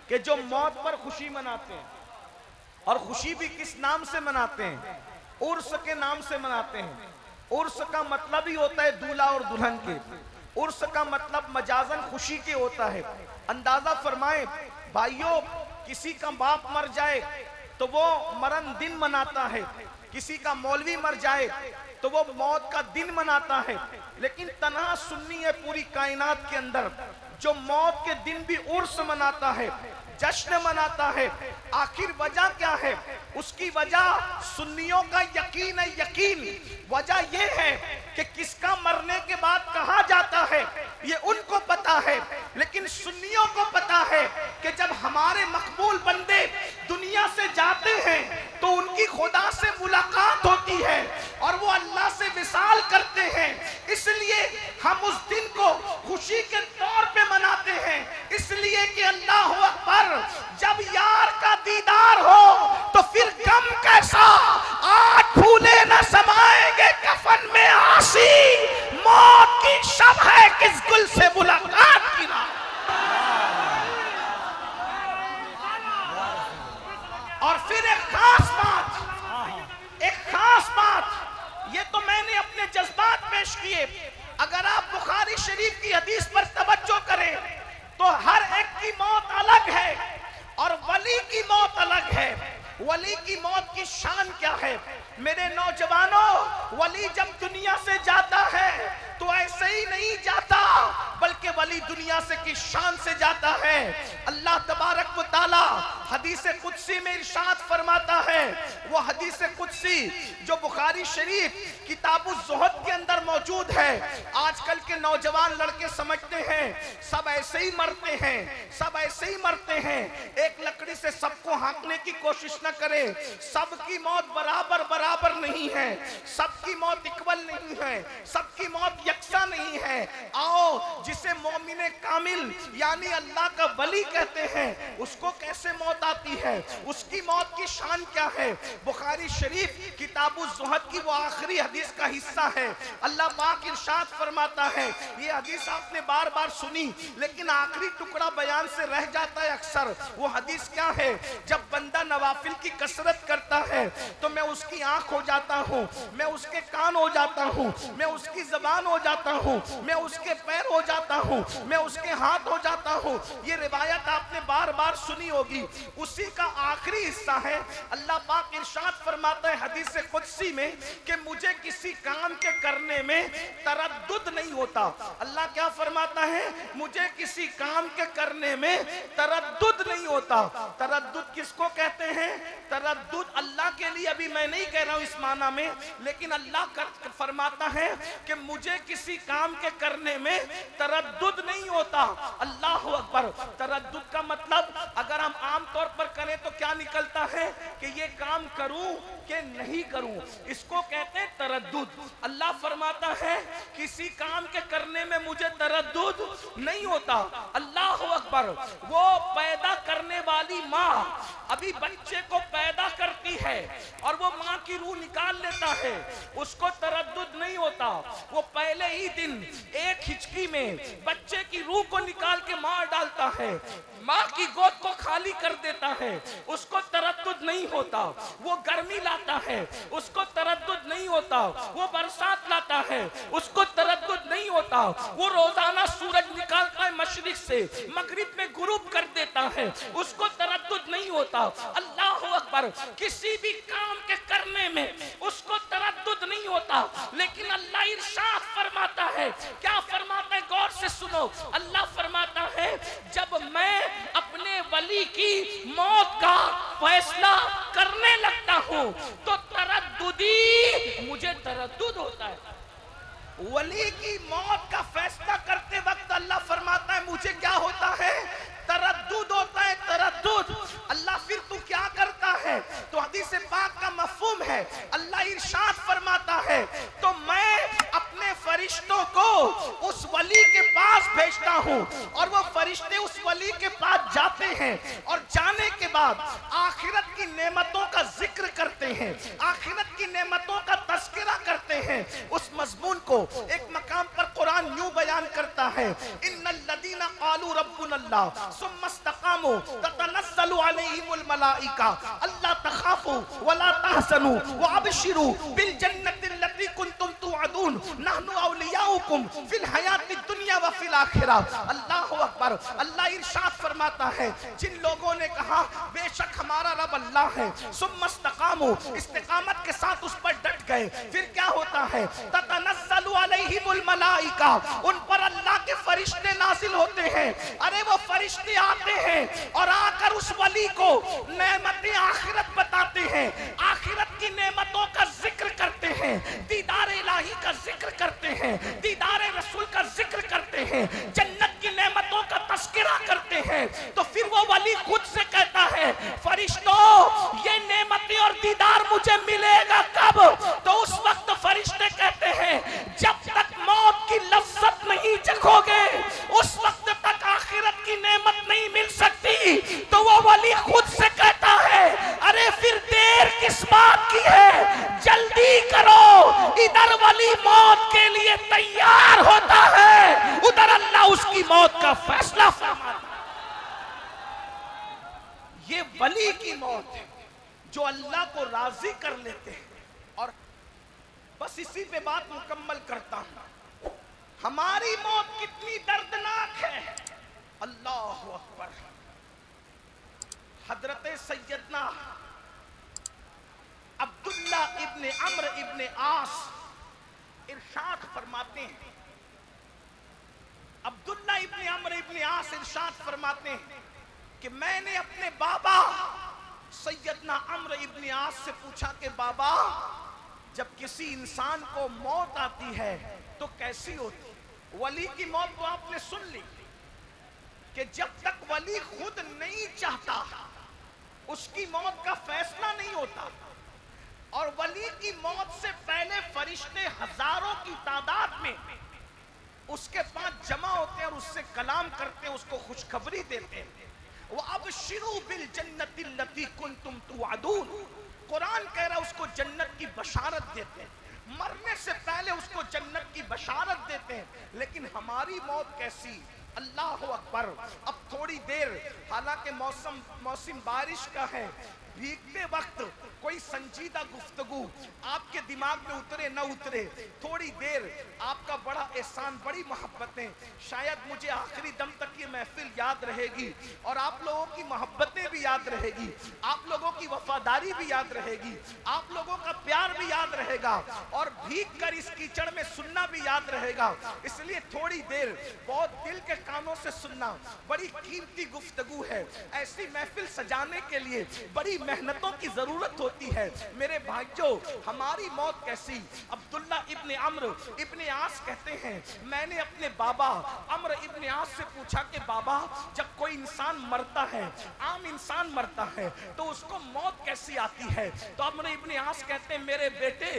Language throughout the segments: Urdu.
کہ جو موت پر خوشی مناتے ہیں، اور خوشی بھی کس نام سے مناتے ہیں؟ عرس کے نام سے مناتے ہیں۔ عرس کا مطلب ہی ہوتا ہے دولہا اور دلہن کے، عرس کا مطلب مجازن خوشی کے ہوتا ہے۔ اندازہ فرمائیں بھائیوں، کسی کا باپ مر جائے تو وہ مرن دن مناتا ہے، کسی کا مولوی مر جائے تو وہ موت کا دن مناتا ہے، لیکن تنہا سنی ہے پوری کائنات کے اندر جو موت کے دن بھی عرس مناتا ہے، جشن مناتا ہے۔ آخر وجہ کیا ہے؟ اس کی وجہ سنیوں کا یقین ہے، یقین وجہ یہ ہے کہ کس کا مرنے کے بعد کہا جاتا ہے یہ ان کو پتا ہے، لیکن سنیوں کو پتا ہے کہ جب ہمارے مقبول بندے دنیا سے جاتے ہیں تو ان کی خدا سے ملاقات ہوتی ہے اور وہ اللہ سے وصال کرتے ہیں، اس لیے ہم اس دن کو خوشی کے طور پہ مناتے ہیں، اس لیے کہ اللہ اکبر، جب یار کا دیدار ہو تو پھر غم کیسا، آج پھولے نہ سمائیں گے کفن میں آسی، موت کی شب ہے کس گل سے ملاقات کی رات۔ اور پھر ایک خاص بات، یہ تو میں نے اپنے جذبات پیش کیے، اگر آپ بخاری شریف کی حدیث پر توجہ کریں تو ہر ایک کی موت الگ ہے اور ولی کی موت الگ ہے۔ ولی کی موت کی شان کیا ہے؟ میرے نوجوانوں، ولی جب دنیا سے جاتا ہے تو ایسے ہی نہیں جاتا، بلکہ ولی دنیا سے کی شان سے جاتا ہے۔ اللہ تبارک و تعالی حدیث قدسی میں ارشاد فرماتا ہے، وہ حدیث قدسی جو بخاری شریف کتاب الزہد کے اندر موجود ہے۔ آج کل کے نوجوان لڑکے سمجھتے ہیں سب ایسے ہی مرتے ہیں، سب ایسے ہی مرتے ہیں، ایک لکڑی سے سب کو ہانکنے کی کوشش نہ کرے، سب کی موت برابر نہیں ہے، سب کی موت اکول نہیں ہے، سب کی موت یکساں نہیں ہے۔ آؤ جسے مومن کامل یعنی اللہ کا ولی کہتے ہیں، اس کو کیسے موت آتی ہے، اس کی موت کی شان کیا ہے؟ بخاری شریف کتاب الزہد کی وہ آخری حدیث کا حصہ ہے۔ اللہ پاک ارشاد فرماتا ہے، یہ حدیث آپ نے بار بار سنی لیکن آخری ٹکڑا بیان سے رہ جاتا ہے اکثر۔ وہ حدیث کیا ہے؟ جب بندہ نوافل کی کثرت کرتا ہے تو میں اس کی آنکھ ہو جاتا ہوں، میں اس کے کان ہو جاتا ہوں، میں اس کی زبان ہو جاتا ہوں، میں اس کے پیر ہو جاتا ہوں، میں اس کے ہاتھ ہو جاتا ہوں۔ یہ روایت آپ نے بار بار سنی ہوگی، اسی کا آخری حصہ ہے۔ اللہ پاک ارشاد فرماتا ہے حدیث قدسی میں کہ مجھے کسی کام کے کرنے میں تردد نہیں ہوتا۔ اللہ کیا فرماتا ہے؟ مجھے کسی کام کے کرنے میں تردد نہیں ہوتا۔ تردد کس کو کہتے ہیں؟ تردد اللہ کے لیے ابھی میں نہیں کہہ رہا ہوں اس معنی میں، لیکن اللہ فرماتا ہے کہ مجھے کسی کام کے کرنے میں تردد نہیں ہوتا۔ اللہ اکبر۔ تردد کا مطلب اگر ہم عام طور پر کریں تو کیا نکلتا ہے کہ یہ کام کروں کہ نہیں کروں، اس کو کہتے ہیں تردد۔ اللہ فرماتا ہے کسی کام کے کرنے میں مجھے تردد نہیں ہوتا۔ اللہ اکبر۔ وہ پیدا کرنے والی ماں ابھی بچے کو پیدا کرتی ہے اور وہ ماں کی روح نکال لیتا ہے، اس کو تردد نہیں ہوتا۔ وہ پہلے ہی دن ایک ہچکی میں بچے کی روح کو نکال کے مار ڈالتا ہے، ماں کی گود کو خالی کر دیتا ہے، اس کو تردد نہیں ہوتا۔ وہ گرمی لاتا ہے، اس کو تردد نہیں ہوتا۔ وہ برسات لاتا ہے، اس کو تردد نہیں ہوتا۔ وہ روزانہ سورج نکالتا ہے مشرق سے، مغرب میں غروب کر دیتا ہے، اس کو تردد نہیں ہوتا۔ اللہ اکبر۔ کسی بھی کام کے کرنے میں اس کو تردد نہیں ہوتا، لیکن اللہ ارشاد فرماتا ہے، کیا فرماتا ہے؟ غور سے سنو۔ اللہ فرماتا ہے جب میں اپنے ولی کی موت کا فیصلہ کرنے لگتا ہوں تو ترددی مجھے تردد ہوتا ہے۔ ولی کی موت کا فیصلہ کرتے وقت اللہ فرماتا ہے مجھے کیا ہوتا ہے؟ تردد ہوتا ہے، تردد۔ اللہ پھر تو کیا کرتا ہے؟ تو حدیث پاک کا مفہوم ہے، اللہ ارشاد فرماتا ہے تو میں اپنے فرشتوں کو اس ولی کے پاس بھیجتا ہوں اور وہ فرشتے اس ولی کے پاس جاتے ہیں اور جانے کے بعد آخرت کی نعمتوں کا ذکر کرتے ہیں، آخرت کی نعمتوں کا تذکرہ کرتے ہیں۔ اس مضمون کو ایک مقام پر قرآن یوں بیان کرتا ہے، ان الذین قالوا ربنا اللہ ثم استقاموا تتنزل علیہم الملائکہ اللہ تخافوا ولا تحزنوا وابشروا بالجنۃ التي کنتم توعدون نحن اولیاؤکم فی الحیاۃ الدنیا وفی الآخرہ۔ اللہ اکبر۔ اللہ ارشاد فرماتا ہے جن لوگوں نے کہا بے شک ہمارا رب اللہ ہے، ثم استقاموا، استقامت کے ساتھ اس پر ڈٹ گئے، پھر کیا ہوتا ہے؟ تتنزل علیہم الملائکہ، ان پر اللہ کے فرشتے نازل ہوتے ہیں۔ ارے وہ فرشتے آتے ہیں اور آ کر اس ولی کو نعمت آخرت بتاتے ہیں، آخرت کی نعمتوں کا ذکر کرتے ہیں، دیدار الہی کا ذکر کرتے ہیں، دیدار رسول کا ذکر کرتے ہیں، جنت کی نعمتوں کا تذکرہ کرتے ہیں۔ تو پھر وہ ولی خود سے کہتا ہے فرشتوں یہ نعمتیں اور دیدار مجھے ملے گا کب؟ تو اس وقت فرشتے کہتے ہیں جب تک موت کی لذت نہیں چکھو گے اس وقت تک آخرت کی نعمت نہیں مل سکتی۔ تو وہ ولی خود سے کہتا ہے ارے پھر دیر کس بات کی ہے، جلدی کرو۔ ادھر ولی موت کے لیے تیار ہوتا ہے، ادھر اللہ اس کی موت کا فیصلہ فرماتا ہے۔ یہ ولی کی موت ہے جو اللہ کو راضی کر لیتے ہیں۔ اور بس اسی پہ بات مکمل کرتا ہوں، ہماری موت کتنی دردناک ہے۔ اللہ اکبر۔ حضرت سیدنا عبداللہ ابن عمرو ابن عاص ارشاد فرماتے ہیں، عبداللہ ابن عمرو ابن عاص ارشاد فرماتے ہیں کہ میں نے اپنے بابا سیدنا عمرو ابن عاص سے پوچھا کہ بابا جب کسی انسان کو موت آتی ہے تو کیسی ہوتی؟ ولی کی موت تو آپ نے سن لی کہ جب تک ولی خود نہیں چاہتا اس کی موت کا فیصلہ نہیں ہوتا، اور ولی کی موت سے پہلے فرشتے ہزاروں کی تعداد میں اس کے پاس جمع ہوتے ہیں اور اس سے کلام کرتے ہیں، اس کو خوشخبری دیتے ہیں۔ وَأَبْشِرُوا بِالْجَنَّةِ الَّتِي كُنْتُمْ تُوعَدُونَ، قرآن کہہ رہا ہے اس کو جنت کی بشارت دیتے ہیں، مرنے سے پہلے اس کو جنت کی بشارت دیتے ہیں۔ لیکن ہماری موت کیسی؟ اللہ اکبر۔ اب تھوڑی دیر، حالانکہ موسم بارش کا ہے، بھیگتے وقت کوئی سنجیدہ گفتگو آپ کے دماغ میں اترے نہ اترے، تھوڑی دیر آپ کا بڑا احسان، بڑی محبتیں، شاید مجھے آخری دم تک یہ محفل یاد رہے گی، اور آپ لوگوں کی محبتیں بھی یاد رہے گی، آپ لوگوں کی وفاداری بھی یاد رہے گی، آپ لوگوں کا پیار بھی یاد رہے گا، اور بھیگ کر اس کیچڑ میں سننا بھی یاد رہے گا۔ اس لیے تھوڑی دیر بہت دل کے کانوں سے سننا، بڑی قیمتی گفتگو ہے۔ ایسی محفل سجانے کے لیے بڑی محنتوں کی ضرورت ہوتی ہے۔ میرے بھائیوں، ہماری موت کیسی؟ عبداللہ ابن عمرو ابن عاص کہتے ہیں میں نے اپنے بابا عمرو ابن عاص سے پوچھا کہ بابا جب کوئی انسان مرتا ہے، عام انسان مرتا ہے، تو اس کو موت کیسی آتی ہے؟ تو عمرو ابن عاص کہتے ہیں میرے بیٹے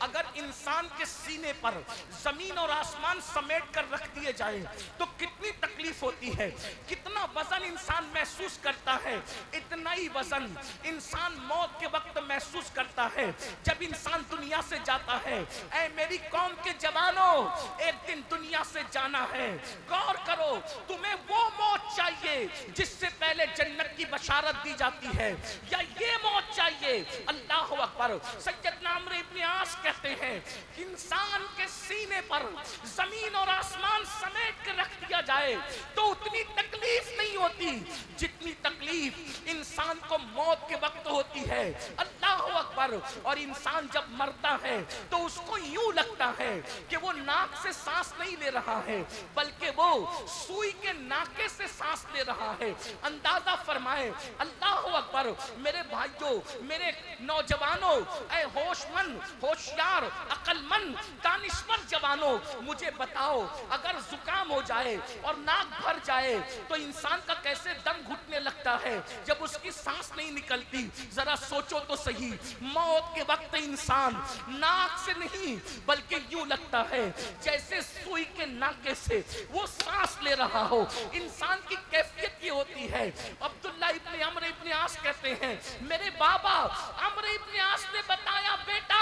اگر انسان کے سینے پر زمین اور آسمان سمیٹ کر رکھ دیے جائیں تو کتنی تکلیف ہوتی ہے، کتنا وزن انسان محسوس کرتا ہے، اتنا ہی وزن انسان موت کے وقت محسوس کرتا ہے جب انسان دنیا سے جاتا ہے۔ اے میری قوم کے جوانوں، ایک دن دنیا سے جانا ہے، غور کرو تمہیں وہ موت چاہیے جس سے پہلے جنت کی بشارت دی جاتی ہے، یا یہ موت چاہیے؟ اللہ اکبر۔ سیدنا عمرو ابن عاص کہتے ہیں انسان کے سینے پر زمین اور آسمان سمیٹ کے رکھ دیا جائے تو اتنی تکلیف نہیں ہوتی جتنی تکلیف انسان کو موت کے وقت ہوتی ہے۔ اللہ اکبر۔ اور انسان جب مرتا ہے تو اس کو یوں لگتا ہے کہ وہ ناک سے سانس نہیں لے رہا ہے بلکہ وہ سوئی کے ناکے سے سانس لے رہا ہے۔ اندازہ فرمائے۔ اللہ اکبر۔ میرے بھائیوں، میرے نوجوانوں، اے ہوش مند، ہوشیار، عقل مند، دانشور جوانوں، مجھے بتاؤ اگر زکام ہو جائے اور ناک بھر جائے تو انسان کا کیسے دم گھٹنے لگتا ہے جب اس کی سانس نہیں نکلتی؟ ذرا سوچو تو صحیح، موت کے وقت انسان ناک سے نہیں بلکہ یوں لگتا ہے جیسے سوئی کے ناکے سے وہ سانس لے رہا ہو۔ انسان کی کیفیت یہ ہوتی ہے۔ عبداللہ ابن عمرو ابن عاص کہتے ہیں میرے بابا عمرو ابن عاص نے بتایا بیٹا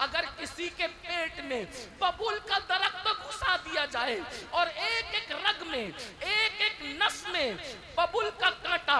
اگر کسی کے پیٹ میں ببول کا درخت گھسا دیا جائے اور ایک ایک رگ میں، ایک ایک نس میں ببول کا کانٹا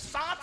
7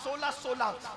16-16,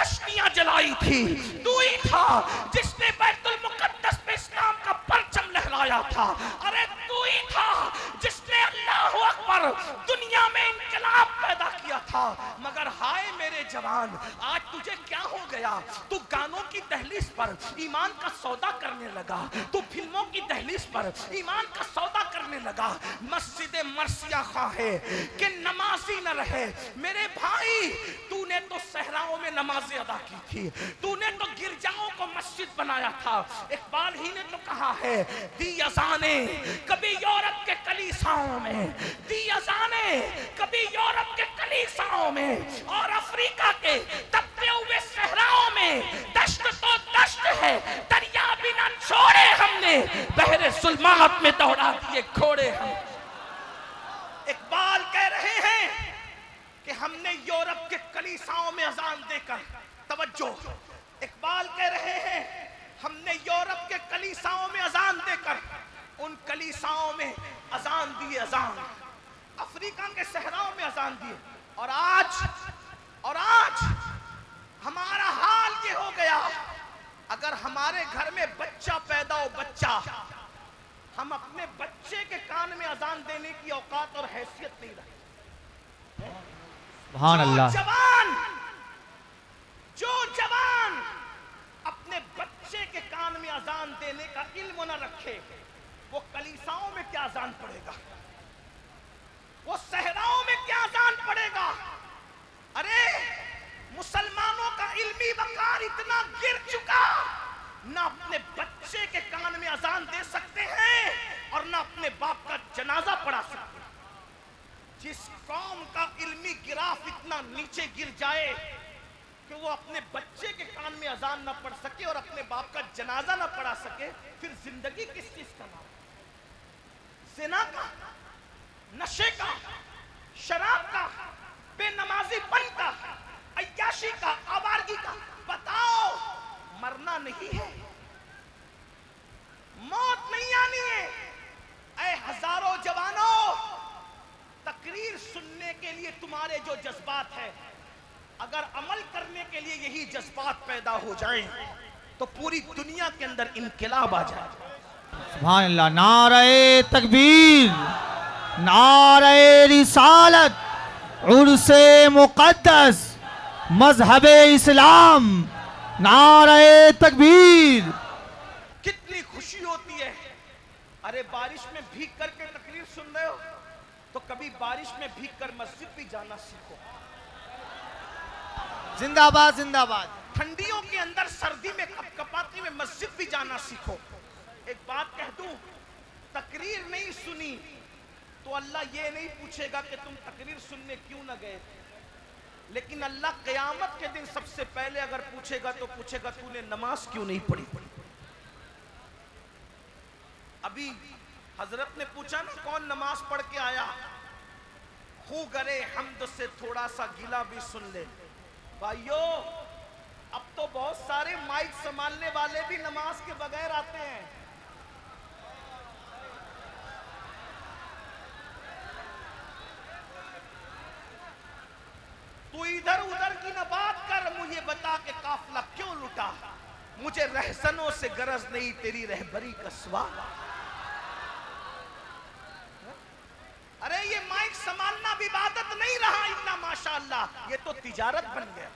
کشتیاں جلائی تھی، تو ہی تھا جس نے بیت المقدس میں اسلام کا پرچم لہرایا تھا، ارے تو ہی تھا جس نے اللہ اکبر دنیا میں انقلاب پیدا کیا تھا۔ مگر ہائے میرے جوان، آج تجھے کیا ہو گیا؟ تو گانوں کی دہلیز پر ایمان کا سودا کرنے لگا، تو فلموں کی دہلیز پر ایمان کا سودا کرنے لگا، مسجد مرثیہ خواہ ہے کہ نمازی نہ رہے۔ میرے بھائی، تو نے تو صحراؤں میں نمازیں ادا کی تھی، تو نے تو گرجاؤں کو مسجد بنایا تھا۔ اقبال ہی نے تو کہا ہے، دی اذانیں کبھی یورپ کے کلیساؤں میں، دی اذانیں کبھی یورپ کے کلیساؤں میں اور افریقہ کے تپتے ہوئے صحراؤں میں، دشت تو دشت ہے، دریا بھی نہ چھوڑے ہم نے، بحر ظلمات میں دوڑا دیے گھوڑے ہم۔ اقبال کہہ رہے ہیں کہ ہم نے یورپ کے کلیساؤں میں اذان دے کر، توجہ، اقبال کہہ رہے ہیں ہم نے یورپ کے کلیساؤں میں اذان دے کر ان کلیساؤں میں اذان دی، اذان افریقہ کے صحراؤں میں اذان دی، اور آج ہمارا حال یہ ہو گیا، اگر ہمارے گھر میں بچہ پیدا ہو، بچہ، ہم اپنے بچے کے کان میں اذان دینے کی اوقات اور حیثیت نہیں رکھتے۔ سبحان اللہ۔ جو جوان اپنے بچے کے کان میں اذان دینے کا علم نہ رکھے، وہ کلیساؤں میں کیا اذان پڑے گا، وہ صحراؤں میں کیا اذان پڑے گا۔ ارے مسلمانوں کا علمی وقار اتنا گر چکا، نہ اپنے بچے کے کان میں اذان دے سکتے ہیں اور نہ اپنے باپ کا جنازہ پڑھا سکتے ہیں۔ جس قوم کا علمی گراف اتنا نیچے گر جائے کہ وہ اپنے بچے کے کان میں اذان نہ پڑھ سکے اور اپنے باپ کا جنازہ نہ پڑھا سکے، پھر زندگی کس چیز کا نام؟ زنا کا، نشے کا، شراب کا، بے نمازی پن کا، عیاشی کا، آوارگی کا۔ بتاؤ، مرنا نہیں ہے، موت نہیں آنی ہے۔ اے ہزاروں جوانوں، تقریر سننے کے لیے تمہارے جو جذبات ہیں، اگر عمل کرنے کے لیے یہی جذبات پیدا ہو جائیں تو پوری دنیا کے اندر انقلاب آ جائے۔ سبحان اللہ۔ نعرہ تکبیر، نعرہ رسالت، عرس مقدس، مذہب اسلام، نعرہ تکبیر۔ کتنی خوشی ہوتی ہے، ارے بارش میں بھیگ کر کے تقریر سن رہے ہو تو کبھی بارش میں بھیگ کر مسجد بھی جانا سیکھو۔ زندہ باد، زندہ باد۔ ٹھنڈیوں کے اندر سردی میں کپاتی میں مسجد بھی جانا سیکھو۔ ایک بات کہہ دوں، تقریر نہیں سنی تو اللہ یہ نہیں پوچھے گا کہ تم تقریر سننے کیوں نہ گئے، لیکن اللہ قیامت کے دن سب سے پہلے اگر پوچھے گا تو پوچھے گا تو نے نماز کیوں نہیں پڑھی۔ ابھی حضرت نے پوچھا نا کون نماز پڑھ کے آیا، خو گرے حمد سے تھوڑا سا گلا بھی سن لے۔ بھائیو، اب تو بہت سارے مائک سنبھالنے والے بھی نماز کے بغیر آتے ہیں۔ تو ادھر ادھر کی نہ بات کر، مجھے بتا کہ قافلہ کیوں لٹا، مجھے رہزنوں سے غرض نہیں تیری رہبری کا سوال۔ ارے یہ مائک سنبھالنا بھی عبادت نہیں رہا اتنا، ماشاءاللہ یہ تو تجارت بن گیا،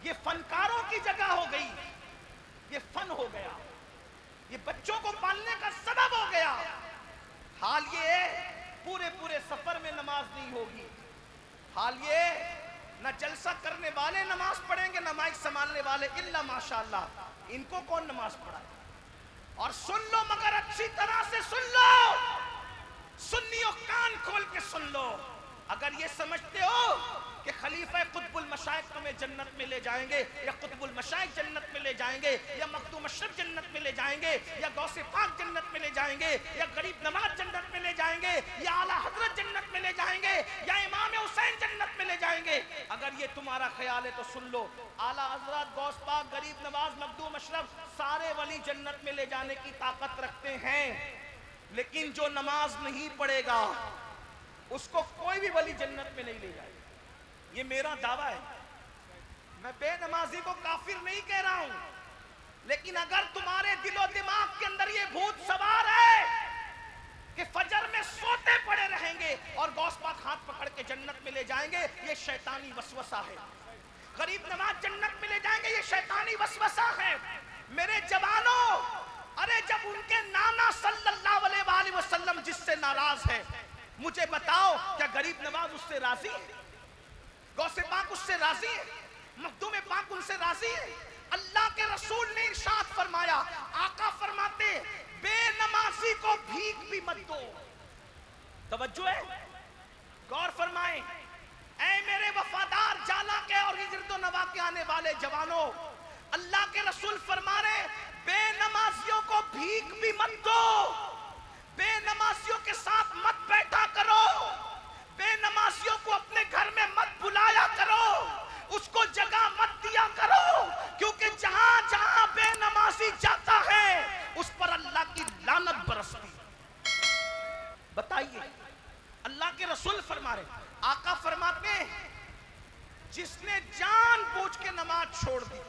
یہ فنکاروں کی جگہ ہو گئی، یہ فن ہو گیا، یہ بچوں کو پالنے کا سبب ہو گیا۔ حال یہ ہے پورے سفر میں نماز نہیں ہوگی، حال یہ نہ جلسہ کرنے والے نماز پڑھیں گے نہ مائک سنبھالنے والے، الا ماشاءاللہ ان کو کون نماز پڑھائے۔ اور سن لو، مگر اچھی طرح سے سن لو، سنیوں کان کھول کے سن لو، اگر یہ سمجھتے ہو کہ خلیفہ قطب المشائخ تمہیں جنت میں لے جائیں گے، یا قطب المشائخ جنت میں لے جائیں گے، یا مخدوم اشرف جنت میں لے جائیں گے، یا غوث پاک جنت میں لے جائیں گے، یا غریب نواز جنت میں لے جائیں گے، یا اعلیٰ حضرت جنت میں لے جائیں گے، یا امام حسین جنت میں لے جائیں گے، اگر یہ تمہارا خیال ہے تو سن لو، اعلیٰ حضرت، غوث پاک، غریب نواز، مخدوم اشرف سارے ولی جنت میں لے جانے کی طاقت رکھتے ہیں، لیکن جو نماز نہیں پڑھے گا اس کو کوئی بھی ولی جنت میں نہیں لے جائے گا۔ یہ میرا دعویٰ ہے، میں بے نمازی کو کافر نہیں کہہ رہا ہوں، لیکن اگر تمہارے دل و دماغ کے اندر یہ بھوت سوار ہے کہ فجر میں سوتے پڑے رہیں گے اور غوث پاک ہاتھ پکڑ کے جنت میں لے جائیں گے، یہ شیطانی وسوسہ ہے۔ غریب نواز جنت میں لے جائیں گے، یہ شیطانی وسوسہ ہے۔ میرے جوانوں، ارے جب ان کے نانا صلی اللہ علیہ وآلہ وسلم جس سے ناراض ہے، مجھے بتاؤ کیا غریب نواز اس سے راضی ہے؟ غوث پاک اس سے راضی ہے؟ مخدوم پاک ان سے راضی ہے؟ اللہ کے رسول نے ارشاد فرمایا، آقا فرماتے بے نمازی کو بھیک بھی مت دو۔ توجہ ہے، غور فرمائیں۔ اے میرے وفادار جالا کے اور ہجرت و نوا کے آنے والے جوانوں، اللہ کے رسول فرما رہے بے نمازیوں کو بھیک بھی مت دو، بے نمازیوں کے ساتھ مت بیٹھا کرو، بے نمازیوں کو اپنے گھر میں مت بلایا کرو، اس کو جگہ مت دیا کرو، کیونکہ جہاں جہاں بے نمازی جاتا ہے اس پر اللہ کی لعنت برستی۔ بتائیے، اللہ کے رسول فرما رہے، آقا فرماتے ہیں جس نے جان بوجھ کے نماز چھوڑ دی،